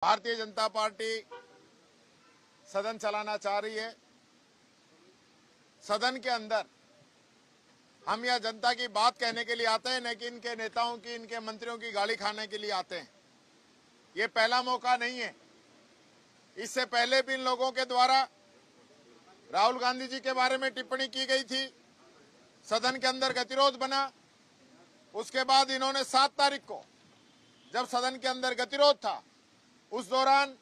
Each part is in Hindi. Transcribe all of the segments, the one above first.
भारतीय जनता पार्टी सदन चलाना चाह रही है। सदन के अंदर हम यह जनता की बात कहने के लिए आते हैं, न कि इनके नेताओं की, इनके मंत्रियों की गाली खाने के लिए आते हैं। ये पहला मौका नहीं है। इससे पहले भी इन लोगों के द्वारा राहुल गांधी जी के बारे में टिप्पणी की गई थी, सदन के अंदर गतिरोध बना। उसके बाद इन्होंने 7 तारीख को जब सदन के अंदर गतिरोध था, उस दौरान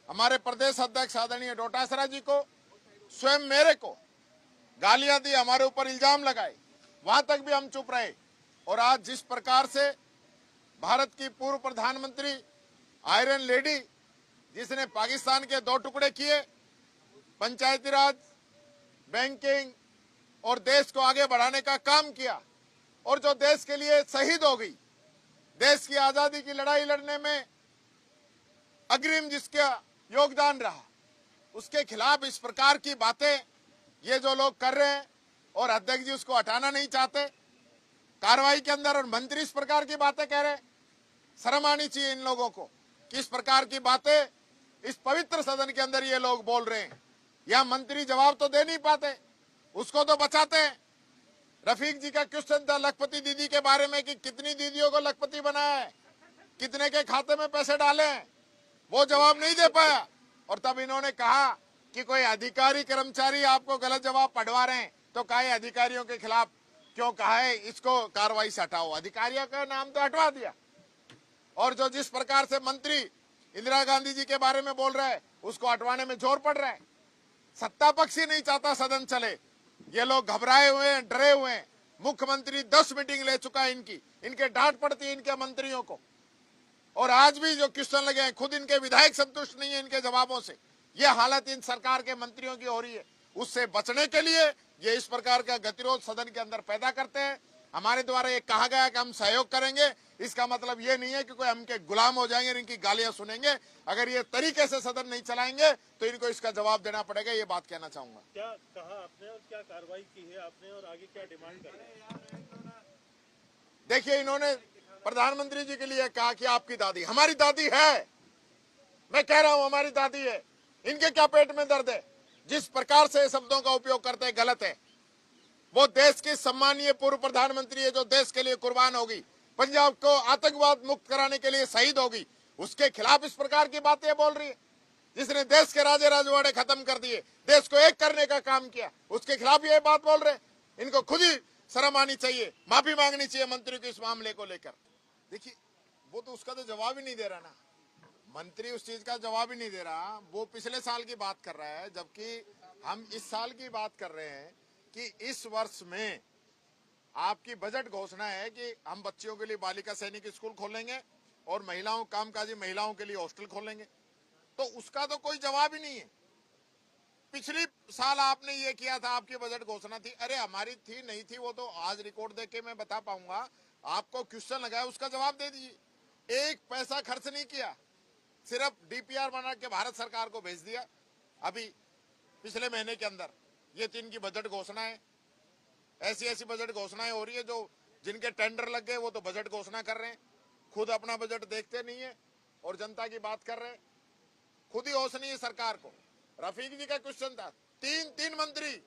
हमारे प्रदेश अध्यक्ष आदरणीय डोटासरा जी को, स्वयं मेरे को गालियां दी, हमारे ऊपर इल्जाम लगाए। वहां तक भी हम चुप रहे। और आज जिस प्रकार से भारत की पूर्व प्रधानमंत्री आयरन लेडी, जिसने पाकिस्तान के 2 टुकड़े किए, पंचायती राज, बैंकिंग और देश को आगे बढ़ाने का काम किया, और जो देश के लिए शहीद हो गई, देश की आजादी की लड़ाई लड़ने में अग्रिम जिसका योगदान रहा, उसके खिलाफ इस प्रकार की बातें ये जो लोग कर रहे हैं, और अध्यक्ष जी उसको हटाना नहीं चाहते कार्रवाई के अंदर, और मंत्री इस प्रकार की बातें कह रहे हैं। शर्म आनी चाहिए इन लोगों को कि इस प्रकार की बातें इस पवित्र सदन के अंदर ये लोग बोल रहे हैं। या मंत्री जवाब तो दे नहीं पाते, उसको तो बचाते हैं। रफीक जी का क्वेश्चन था लखपति दीदी के बारे में कि कितनी दीदियों को लखपति बनाया है, कितने के खाते में पैसे डाले हैं, वो जवाब नहीं दे पाया। और तब इन्होंने कहा कि कोई अधिकारी कर्मचारी आपको गलत जवाब पढ़वा रहे हैं, तो कहा अधिकारियों के खिलाफ क्यों कहा है, इसको कार्रवाई से हटाओ। अधिकारियों का नाम तो हटवा दिया। और जो जिस प्रकार से मंत्री इंदिरा गांधी जी के बारे में बोल रहा है, उसको हटवाने में जोर पड़ रहा है। सत्ता पक्ष ही नहीं चाहता सदन चले। ये लोग घबराए हुए हैं, डरे हुए हैं। मुख्यमंत्री 10 मीटिंग ले चुका है इनकी, इनके डांट पड़ती है इनके मंत्रियों को। और आज भी जो क्वेश्चन लगे हैं, खुद इनके विधायक संतुष्ट नहीं है इनके जवाबों से। यह हालत इन सरकार के मंत्रियों की हो रही है। उससे बचने के लिए ये इस प्रकार का गतिरोध सदन के अंदर पैदा करते हैं। हमारे द्वारा ये कहा गया कि हम सहयोग करेंगे, इसका मतलब ये नहीं है कि कोई हमके गुलाम हो जाएंगे, इनकी गालियां सुनेंगे। अगर ये तरीके से सदन नहीं चलाएंगे तो इनको इसका जवाब देना पड़ेगा। ये बात कहना चाहूंगा। क्या कहा आपने और क्या कार्रवाई की है आपने, और आगे क्या डिमांड कर रहे हैं? देखिए, इन्होंने प्रधानमंत्री जी के लिए कहा कि आपकी दादी, हमारी दादी है। मैं कह रहा हूं हमारी दादी है। इनके क्या पेट में दर्द है? जिस प्रकार से शब्दों का उपयोग करते हैं गलत है। वो देश की सम्मानीय पूर्व प्रधानमंत्री है, जो देश के लिए कुर्बान होगी, पंजाब को आतंकवाद मुक्त कराने के लिए शहीद होगी। उसके खिलाफ इस प्रकार की बातें बोल रही है, जिसने देश के राजे राजवाड़े खत्म कर दिए, देश को एक करने का काम किया, उसके खिलाफ ये बात बोल रहे। इनको खुद ही शर्म आनी चाहिए, माफी मांगनी चाहिए मंत्री को इस मामले को लेकर। देखिए, वो तो उसका तो जवाब ही नहीं दे रहा ना, मंत्री उस चीज का जवाब ही नहीं दे रहा। वो पिछले साल की बात कर रहा है, जबकि हम इस साल की बात कर रहे हैं कि इस वर्ष में आपकी बजट घोषणा है कि हम बच्चियों के लिए बालिका सैनिक स्कूल खोलेंगे और महिलाओं, कामकाजी महिलाओं के लिए हॉस्टल खोलेंगे। तो उसका तो कोई जवाब ही नहीं है। पिछली साल आपने ये किया था, आपकी बजट घोषणा थी। अरे हमारी थी नहीं थी, वो तो आज रिकॉर्ड देख के मैं बता पाऊंगा। आपको क्वेश्चन लगाया, उसका जवाब दे दीजिए। 1 पैसा खर्च नहीं किया, सिर्फ डीपीआर बना के भारत सरकार को भेज दिया। अभी पिछले महीने के अंदर ये 3 की बजट घोषणा है। ऐसी ऐसी बजट घोषणाएं हो रही है, जो जिनके टेंडर लग गए वो तो बजट घोषणा कर रहे हैं, खुद अपना बजट देखते नहीं है और जनता की बात कर रहे हैं। खुद ही होश नहीं है सरकार को। रफीक जी का क्वेश्चन था, 3 मंत्री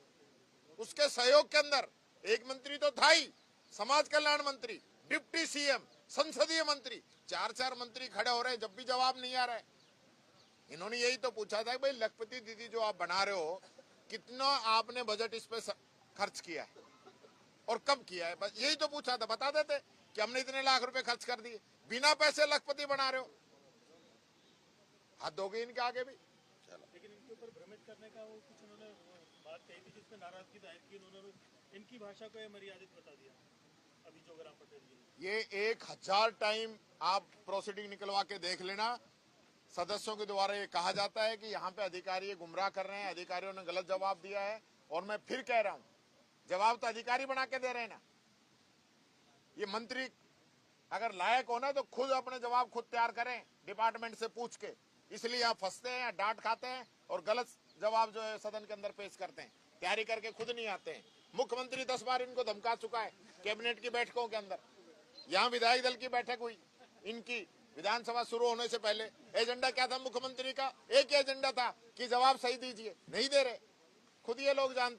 उसके सहयोग के अंदर, एक मंत्री तो था ही समाज कल्याण मंत्री, डिप्टी सीएम, संसदीय मंत्री, 4 मंत्री खड़े हो रहे हैं, जब भी जवाब नहीं आ रहा है। इन्होंने यही तो पूछा था कि भाई लखपति दीदी जो आप बना रहे हो, कितना आपने बजट इस पे खर्च किया है और कब किया है, बस यही तो पूछा था। बता देते कि हमने इतने लाख रुपए खर्च कर दिए। बिना पैसे लखपति बना रहे हो, हद हो गई इनके आगे भी। लेकिन इनके ऊपर भ्रमित करने का वो कुछ उन्होंने बात कही थी, जिसमें नाराजगी जाहिर की उन्होंने। इनकी भाषा को मर्यादित बता दिया अभी जोगराम पटेल जी। ये 1000 टाइम आप प्रोसीडिंग निकलवा के देख लेना। सदस्यों के द्वारा ये कहा जाता है कि यहाँ पे अधिकारी गुमराह कर रहे हैं, अधिकारियों ने गलत जवाब दिया है। और मैं फिर कह रहा हूँ, जवाब तो अधिकारी बना के दे रहे हैं ना। ये मंत्री अगर लायक हो ना तो खुद अपने जवाब खुद तैयार करें, डिपार्टमेंट से पूछ के। इसलिए आप फंसते हैं, डांट खाते हैं और गलत जवाब जो है सदन के अंदर पेश करते हैं। तैयारी करके खुद नहीं आते हैं। मुख्यमंत्री 10 बार इनको धमका चुका है कैबिनेट की बैठकों के अंदर। यहाँ विधायक दल की बैठक हुई, इनकी विधानसभा शुरू होने से पहले एजेंडा क्या था मुख्यमंत्री का? एक ही एजेंडा था कि जवाब सही दीजिए, नहीं दे रहे, खुद ये लोग जानते हैं।